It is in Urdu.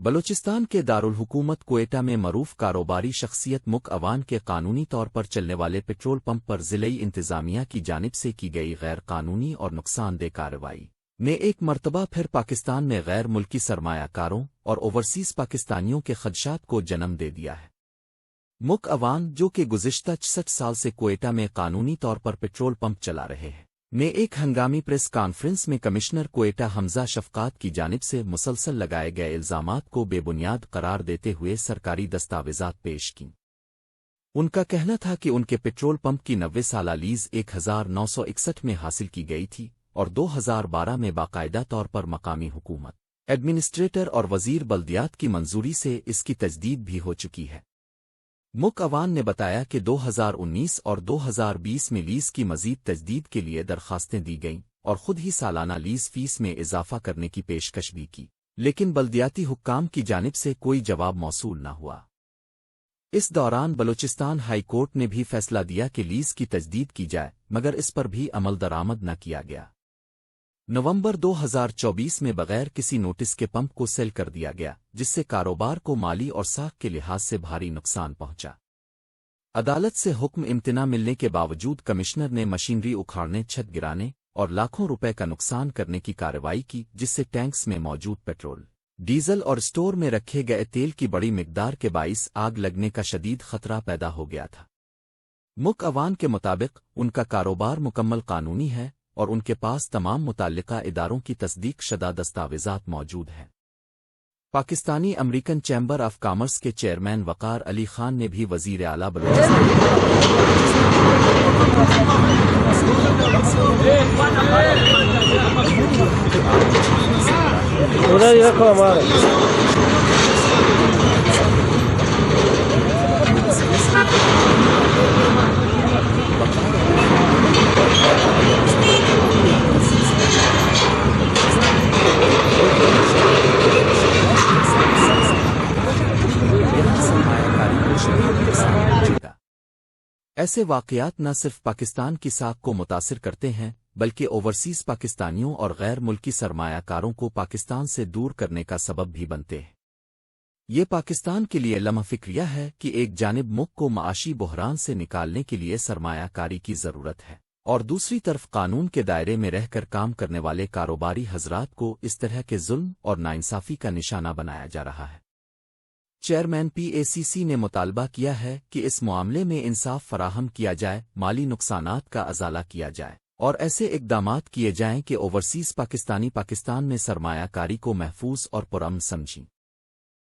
بلوچستان کے دارالحکومت کوئٹہ میں معروف کاروباری شخصیت مک اوان کے قانونی طور پر چلنے والے پٹرول پمپ پر ضلعی انتظامیہ کی جانب سے کی گئی غیر قانونی اور نقصان دہ کارروائی نے ایک مرتبہ پھر پاکستان میں غیر ملکی سرمایہ کاروں اور اوورسیز پاکستانیوں کے خدشات کو جنم دے دیا ہے۔ مک اوان، جو کہ گزشتہ 66 سال سے کوئٹہ میں قانونی طور پر پٹرول پمپ چلا رہے ہیں، نے ایک ہنگامی پریس کانفرنس میں کمشنر کوئٹہ حمزہ شفقات کی جانب سے مسلسل لگائے گئے الزامات کو بے بنیاد قرار دیتے ہوئے سرکاری دستاویزات پیش کیں۔ ان کا کہنا تھا کہ ان کے پٹرول پمپ کی 90 سالہ لیز 1961 میں حاصل کی گئی تھی اور 2012 میں باقاعدہ طور پر مقامی حکومت، ایڈمنسٹریٹر اور وزیر بلدیات کی منظوری سے اس کی تجدید بھی ہو چکی ہے۔ مک اوان نے بتایا کہ 2019 اور 2020 میں لیز کی مزید تجدید کے لیے درخواستیں دی گئیں اور خود ہی سالانہ لیز فیس میں اضافہ کرنے کی پیشکش بھی کی، لیکن بلدیاتی حکام کی جانب سے کوئی جواب موصول نہ ہوا۔ اس دوران بلوچستان ہائی کورٹ نے بھی فیصلہ دیا کہ لیز کی تجدید کی جائے، مگر اس پر بھی عمل درآمد نہ کیا گیا۔ نومبر 2024 میں بغیر کسی نوٹس کے پمپ کو سیل کر دیا گیا، جس سے کاروبار کو مالی اور ساکھ کے لحاظ سے بھاری نقصان پہنچا۔ عدالت سے حکم امتناع ملنے کے باوجود کمشنر نے مشینری اکھاڑنے، چھت گرانے اور لاکھوں روپے کا نقصان کرنے کی کارروائی کی، جس سے ٹینکس میں موجود پیٹرول، ڈیزل اور اسٹور میں رکھے گئے تیل کی بڑی مقدار کے باعث آگ لگنے کا شدید خطرہ پیدا ہو گیا تھا۔ مک اوان کے مطابق ان کا کاروبار مکمل قانونی ہے اور ان کے پاس تمام متعلقہ اداروں کی تصدیق شدہ دستاویزات موجود ہیں۔ Pakistani American chamber of commerce کے چیئرمین وقار علی خان نے بھی وزیر اعلیٰ ایسے واقعات نہ صرف پاکستان کی ساکھ کو متاثر کرتے ہیں بلکہ اوورسیز پاکستانیوں اور غیر ملکی سرمایہ کاروں کو پاکستان سے دور کرنے کا سبب بھی بنتے ہیں۔ یہ پاکستان کے لیے لمحہ فکریہ ہے کہ ایک جانب ملک کو معاشی بحران سے نکالنے کے لیے سرمایہ کاری کی ضرورت ہے اور دوسری طرف قانون کے دائرے میں رہ کر کام کرنے والے کاروباری حضرات کو اس طرح کے ظلم اور ناانصافی کا نشانہ بنایا جا رہا ہے۔ چیئرمین PACC نے مطالبہ کیا ہے کہ اس معاملے میں انصاف فراہم کیا جائے، مالی نقصانات کا ازالہ کیا جائے اور ایسے اقدامات کیے جائیں کہ اوورسیز پاکستان میں سرمایہ کاری کو محفوظ اور پرامن سمجھیں۔